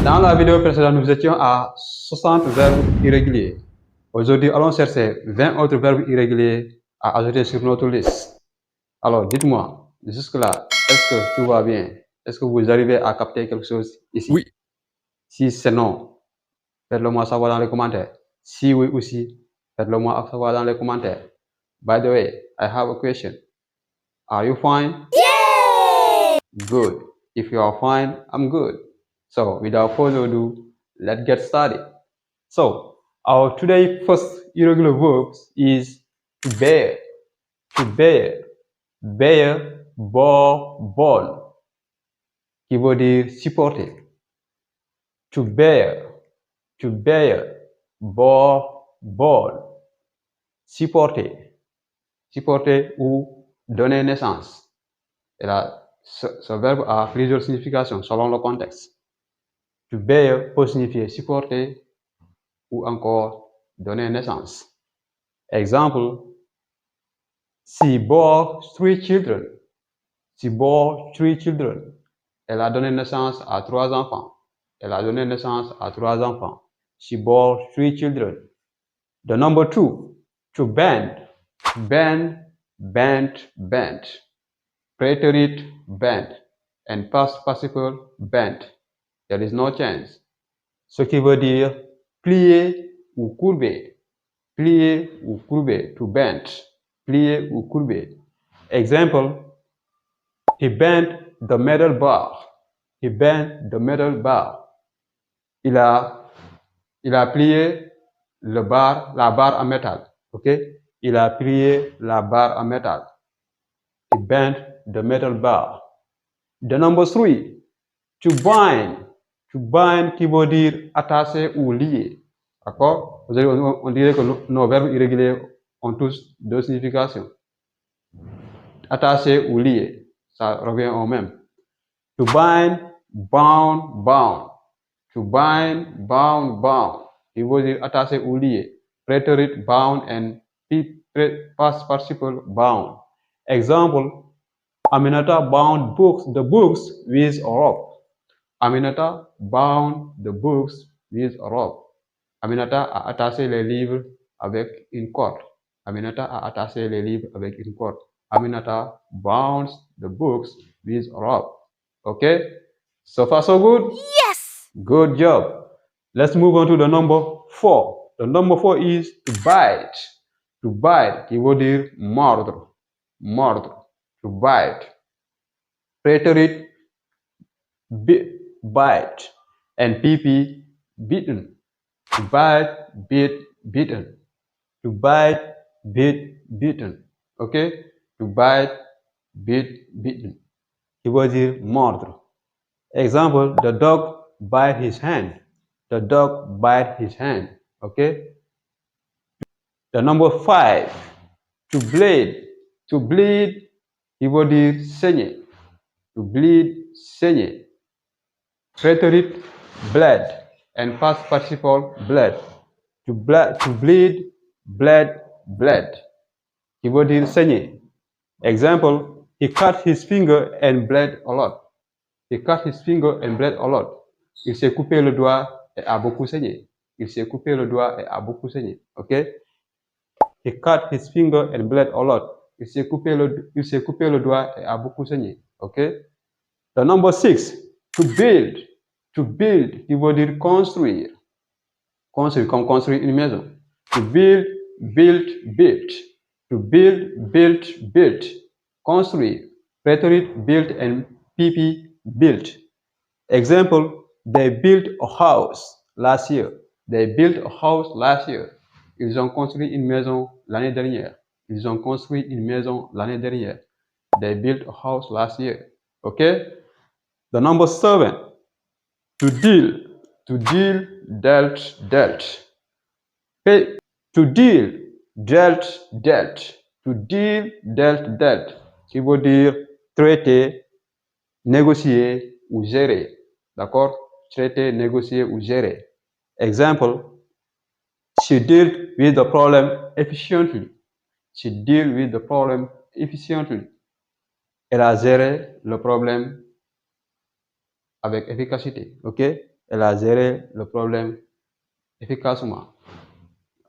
Dans la vidéo précédente, nous étions à 60 verbes irréguliers. Aujourd'hui, allons chercher 20 autres verbes irréguliers à ajouter sur notre liste. Alors, dites-moi, jusque-là, est-ce que tout va bien? Est-ce que vous arrivez à capter quelque chose ici? Oui. Si c'est non, faites-le moi savoir dans les commentaires. Si oui aussi, faites-le moi savoir dans les commentaires. By the way, I have a question. Are you fine? Yay! Good. If you are fine, I'm good. So, without further ado, let's get started. So, our today's first irregular verb is to bear. To bear. Bear, born, qui veut dire supporter. To bear, born, supporter, ou donner naissance. Et là, ce verbe a plusieurs significations selon le contexte. To bear peut signifier supporter ou encore donner naissance. Exemple, she bore 3 children. She bore 3 children. Elle a donné naissance à 3 enfants. Elle a donné naissance à 3 enfants. She bore 3 children. The number 2, to bend. Bend. Preterite bend and past participle bent. There is no change. Ce qui veut dire plier ou courber. Plier ou courber, to bend. Plier ou courber. Exemple, he bent the metal bar. He bent the metal bar. Il a plié la barre en métal. Ok? Il a plié la barre en métal. He bent the metal bar. The number 3, to bind. To bind qui veut dire attacher ou lier. D'accord? On dirait que nos verbes irréguliers ont tous deux significations. Attacher ou lier, ça revient au même. To bind, bound. To bind, bound. Il veut dire attacher ou lier. Preterite bound and past participle bound. Example, Aminata bound the books with a rope. Aminata bound the books with a rope. Aminata a attaché les livres avec une corde. Aminata a attaché les livres avec une corde. Aminata bounds the books with a rope. Okay? So far, so good? Yes! Good job. Let's move on to the number 4. The number 4 is to bite. To bite, qui veut dire mordre. To bite. Preterite bite and pp beaten. To bite, beaten. To bite, beaten. Okay? To bite, beaten. Qui veut dire mordre. Example, the dog bite his hand. The dog bite his hand. Okay? The number 5, to bleed. To bleed, il veut dire saigner. To bleed, saigner. Preterite bled and past participle bled. To bleed, bled. Qui veut dire saigner. Example, he cut his finger and bled a lot. He cut his finger and bled a lot. Il s'est coupé le doigt et a beaucoup saigné. Il s'est coupé le doigt et a beaucoup saigné. Ok? He cut his finger and bled a lot. Il s'est coupé le doigt et a beaucoup saigné. Ok? The number 6, to build. To build, qui veut dire construire. Construire, comme construire une maison. To build, built. To build, built. Construire. Preterite built and pp built. Example, they built a house last year. They built a house last year. Ils ont construit une maison l'année dernière. Ils ont construit une maison l'année dernière. They built a house last year. Okay? The number 7, to deal. To deal, dealt. To deal, dealt. To deal, dealt. Qui veut dire traiter, négocier ou gérer. D'accord? Traiter, négocier ou gérer. Example, she dealt with the problem efficiently. She dealt with the problem efficiently. Elle a géré le problème avec efficacité. Ok? elle a géré le problème efficacement.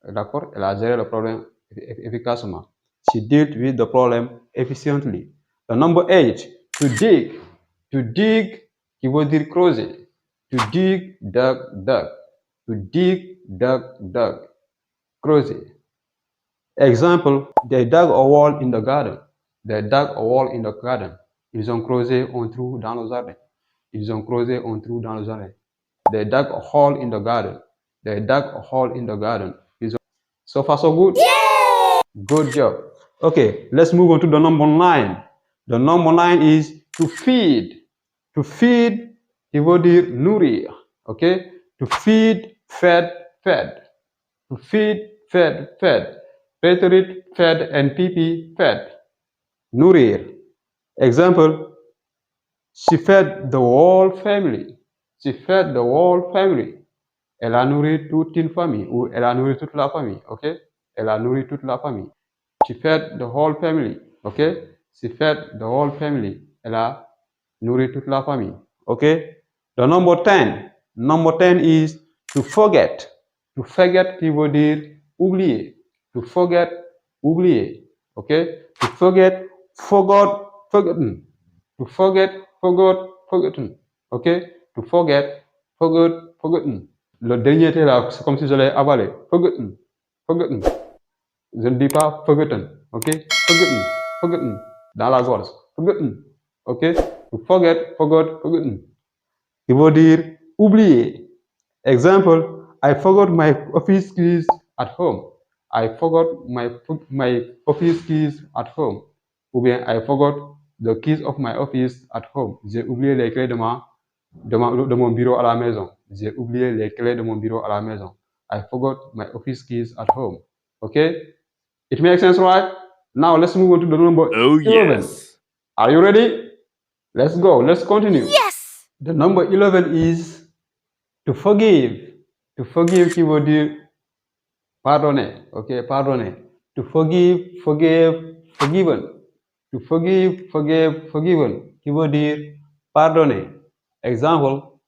D'accord? Elle a géré le problème efficacement. She dealt with the problem efficiently. The number 8, to dig. To dig qui veut dire creuser. To dig, dug, dug. To dig, dug, dug. Creuser. Example, they dug a wall in the garden. They dug a wall in the garden. Ils ont creusé un trou dans le jardin. Ils ont creusé un trou dans le jardin. They dug a hole in the garden. They dug a hole in the garden. So far, so good? Yay! Good job. Okay, let's move on to the number 9. The number 9 is to feed. To feed, qui veut dire nourrir. Okay? To feed, fed, fed. To feed, fed, fed. Rhetoric, fed, and PP, fed. Nourrir. Example, she fed the whole family. She fed the whole family. Elle a nourri toute une famille ou elle a nourri toute la famille, ok? Elle a nourri toute la famille. She fed the whole family, ok? She fed the whole family. Elle a nourri toute la famille, ok? The number 10. Number 10 is to forget. To forget qui veut dire oublier. To forget, oublier, ok? To forget, forgot, forgotten. To forget, forgot, forgotten, ok? To forget, forgot, forgotten. Le dernier était là, c'est comme si je l'ai avalé. Forgotten. Forgotten. Je ne dis pas forgotten. Ok? Forgotten. Forgotten. Dans la gorge. Forgotten. Ok? To forget, forgot, forgotten. Il veut dire oublier. Example, I forgot my office keys at home. I forgot my office keys at home. Ou bien, I forgot the keys of my office at home. J'ai oublié les clés de mon bureau à la maison. J'ai oublié les clés de mon bureau à la maison. I forgot my office keys at home. Okay? It makes sense, right? Now let's move on to the number 11. Yes. Are you ready? Let's go. Let's continue. Yes. The number 11 is to forgive. To forgive qui veut dire pardonner. Okay? Pardonner. To forgive, forgive, forgiven. To forgive, forgive, forgiven qui veut dire pardonner. Example,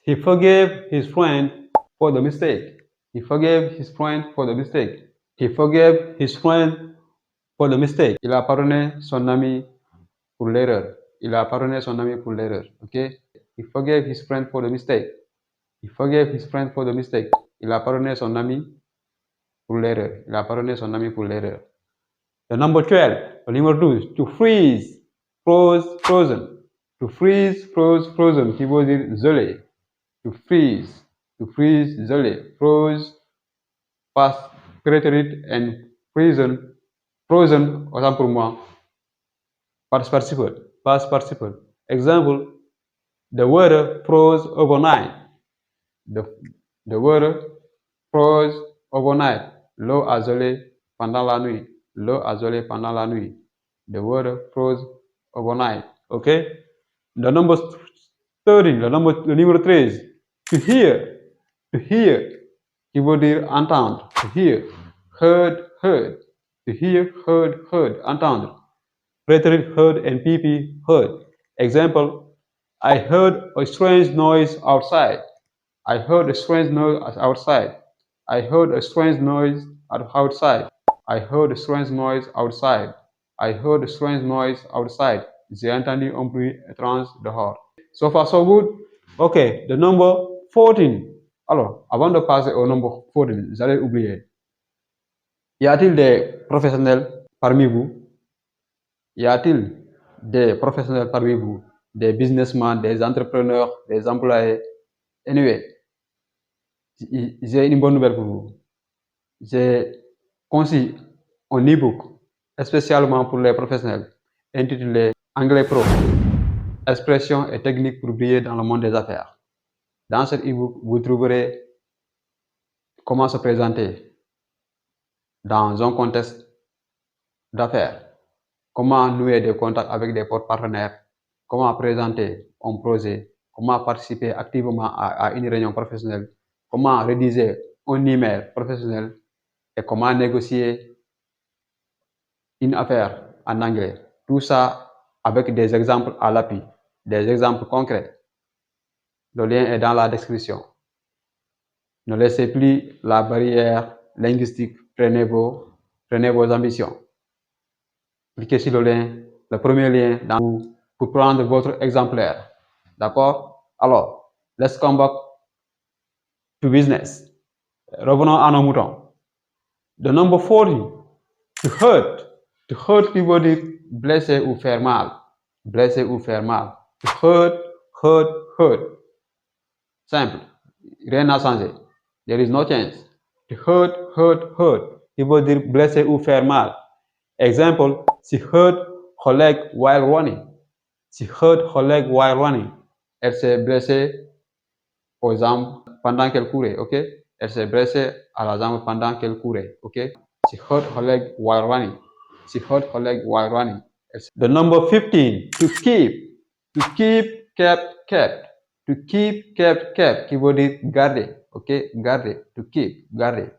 he forgave his friend for the mistake. He forgave his friend for the mistake. He forgave his friend for the mistake. Il a pardonné son ami pour l'erreur. Il a pardonné son ami pour l'erreur. Okay? He forgave his friend for the mistake. He forgave his friend for the mistake. Il a pardonné son ami pour l'erreur. Il a pardonné son ami pour l'erreur. The number 12, le numéro 12, to freeze, frozen. To freeze, frozen, qui veut dire gelé. To freeze, gelé. Froze, past preterite, and frozen, autant pour moi, past participle. Example, the weather froze overnight. The weather froze overnight. L'eau a gelé pendant la nuit. L'eau a gelé pendant la nuit. The weather froze overnight. Okay? The number 13, le numéro 13. To hear, qui veut dire entendre. To hear, heard. To hear, heard, entendre. Rhetoric, heard, and PP, heard. Example, I heard a strange noise outside. I heard a strange noise outside. I heard a strange noise outside. I heard a strange noise outside. I heard a strange noise outside. J'ai entendu un bruit étrange dehors. So far, so good? Okay, the number 14. Alors, avant de passer au number 14, j'allais oublier. Y a-t-il des professionnels parmi vous? Y a-t-il des professionnels parmi vous? Des businessmen, des entrepreneurs, des employés? Anyway, j'ai une bonne nouvelle pour vous. J'ai conçu un e-book spécialement pour les professionnels intitulé Anglais Pro, expressions et techniques pour briller dans le monde des affaires. Dans cet e-book, vous trouverez comment se présenter dans un contexte d'affaires, comment nouer des contacts avec des partenaires, comment présenter un projet, comment participer activement à une réunion professionnelle, comment rédiger un email professionnel et comment négocier une affaire en anglais. Tout ça avec des exemples à l'appui, des exemples concrets. Le lien est dans la description. Ne laissez plus la barrière linguistique. Prenez vos ambitions. Cliquez sur le lien, le premier lien pour prendre votre exemplaire. D'accord? Alors, let's come back to business. Revenons à nos moutons. The number 40, to hurt. To hurt qui veut dire blesser ou faire mal. Blesser ou faire mal. To hurt. Simple. Rien n'a changé. There is no change. To hurt. Qui veut dire blesser ou faire mal. Example, she hurt her leg while running. She hurt her leg while running. Elle s'est blessée aux jambes pendant qu'elle courait, ok? Elle s'est blessée à la jambe pendant qu'elle courait, ok? She hurt her leg while running. She hurt her leg while running. The number 15, to keep. To keep, kept. To keep, kept. Qui veut dire garder, ok? Garder. To keep, garder.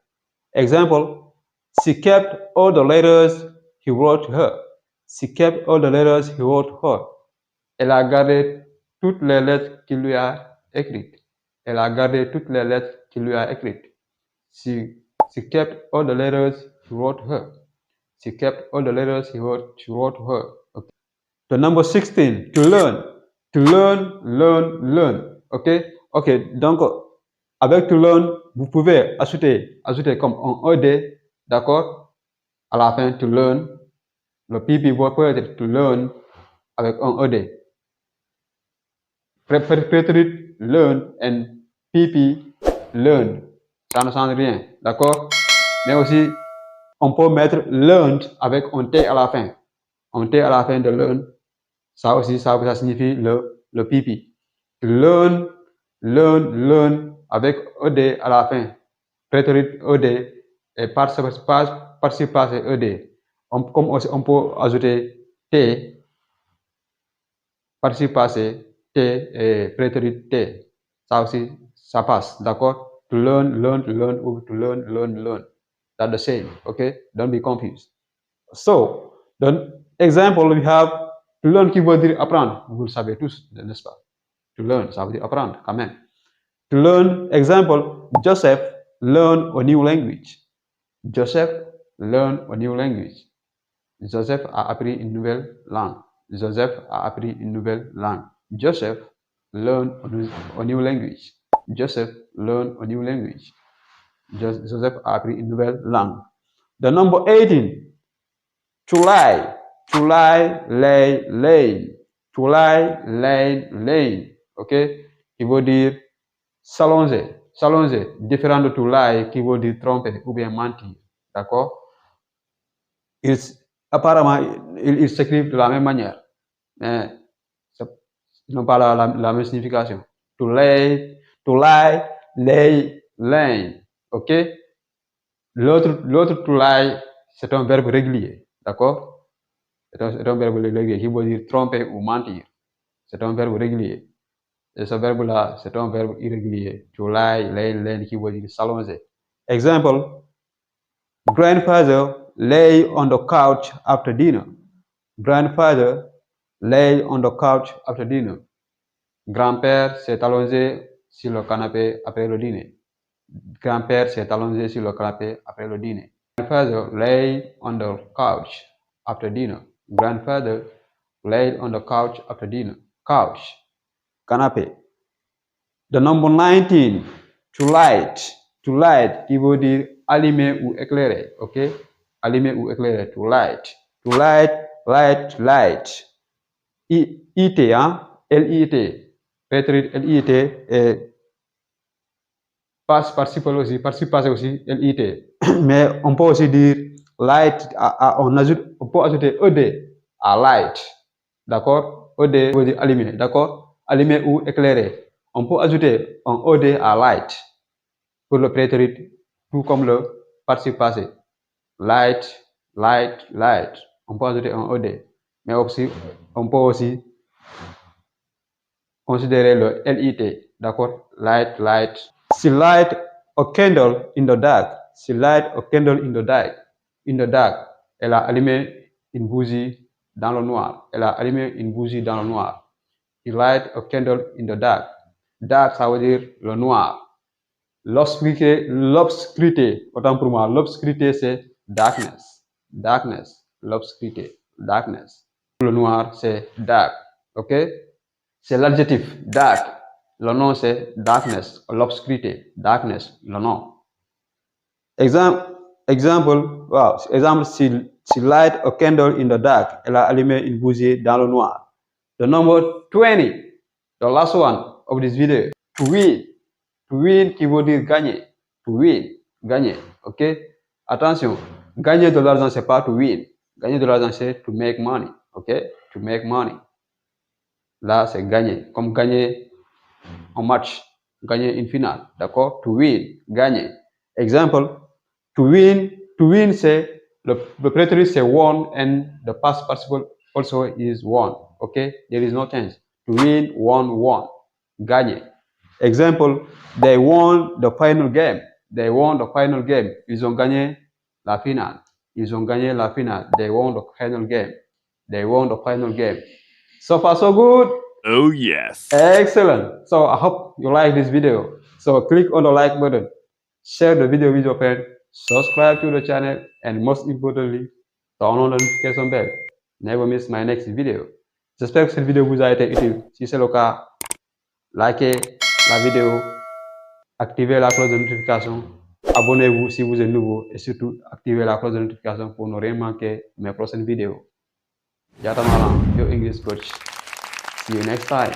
Example, she kept all the letters he wrote her. She kept all the letters he wrote her. Elle a gardé toutes les lettres qu'il lui a écrites. Elle a gardé toutes les lettres qu'il lui a écrites. She kept all the letters he wrote her. She kept all the letters she wrote her. Okay. The number 16, to learn. To learn. Ok, donc avec to learn, vous pouvez ajouter comme un ED, d'accord? À la fin, to learn. Le PP peut être to learn avec un ED. Preterite learn and PP learn. Ça ne change rien, d'accord? Mais aussi, on peut mettre learned avec un T à la fin. Un T à la fin de learn, ça aussi, ça signifie le PP. Learn avec ED à la fin. Préterite ED et participe passé ED. Comme aussi, on peut ajouter T, participe passé T et préterite T. Ça aussi, ça passe, d'accord? To learn ou to learn. That's the same, okay? Don't be confused. So, the example we have to learn qui veut dire apprendre. Vous le savez tous, n'est-ce pas? To learn, ça veut dire apprendre quand même. To learn, example, Joseph learn a new language. Joseph learn a new language. Joseph a appris une nouvelle langue. Joseph a appris une nouvelle langue. Joseph learn a new language. Joseph learn a new language. Joseph a appris une nouvelle langue. The number 18, to lie. To lie, lay. To lie, lay. Ok? Qui veut dire s'allonger. Différent de to lie qui veut dire tromper ou bien mentir. D'accord? Apparemment, ils s'écrivent de la même manière. Mais ils n'ont pas la même signification. To lie, lay. Ok? L'autre to lie, c'est un verbe régulier. D'accord? C'est un verbe régulier qui veut dire tromper ou mentir. C'est un verbe régulier. Et ce verbe-là, c'est un verbe irrégulier. To lie, lay, qui veut dire s'allonger. Example, grandfather lay on the couch after dinner. Grandfather lay on the couch after dinner. Grand-père s'est allongé sur le canapé après le dîner. Grand-père s'est allongé sur le canapé après le dîner. Grandfather lay on the couch after dinner. Grandfather lay on the couch after dinner. Couch, canapé. The number 19, to light. To light, qui veut dire allumer ou éclairer. Ok? Allumer ou éclairer. To light. To light. I-T, hein? L-I-T. Préterite L-I-T et participe passé aussi L-I-T. Mais on peut aussi dire light, on peut ajouter ED à light. D'accord? ED veut dire allumer. D'accord? Allumer ou éclairer. On peut ajouter un ED à light pour le préterite, tout comme le participe passé. Light. On peut ajouter un ED. Mais aussi, on peut aussi considérer le LIT, d'accord? Light. She light a candle in the dark. She light a candle in the dark. Elle a allumé une bougie dans le noir. He light a candle in the dark. Dark, ça veut dire le noir. L'obscurité, autant pour moi, l'obscurité c'est darkness. Darkness, l'obscurité, darkness. Le noir c'est dark, ok? C'est l'adjectif dark. Le nom c'est darkness, l'obscurité, darkness, le nom. Exemple, she light a candle in the dark. Elle a allumé une bougie dans le noir. The number 20, the last one of this video, to win. To win qui veut dire gagner. To win, gagner, ok? Attention, gagner de l'argent c'est pas to win. Gagner de l'argent c'est to make money, ok? To make money. Là c'est gagner, comme gagner un match, gagner une finale, d'accord? To win, gagner. Exemple, to win c'est le preterite c'est won and the past participle also is won, okay? There is no change. To win, won, gagner. Exemple, they won the final game. They won the final game. Ils ont gagné la finale. Ils ont gagné la finale. They won the final game. They won the final game. So far so good? Oh yes. Excellent. So I hope you like this video. So click on the like button, share the video with your friends, subscribe to the channel, and most importantly, turn on the notification bell. Never miss my next video. J'espère que cette vidéo vous a été utile. Si c'est le cas, likez la vidéo, activez la cloche de notification, abonnez-vous si vous êtes nouveau et surtout activez la cloche de notification pour ne rien manquer de mes prochaines vidéos. Jatamalang, your English coach. See you next time.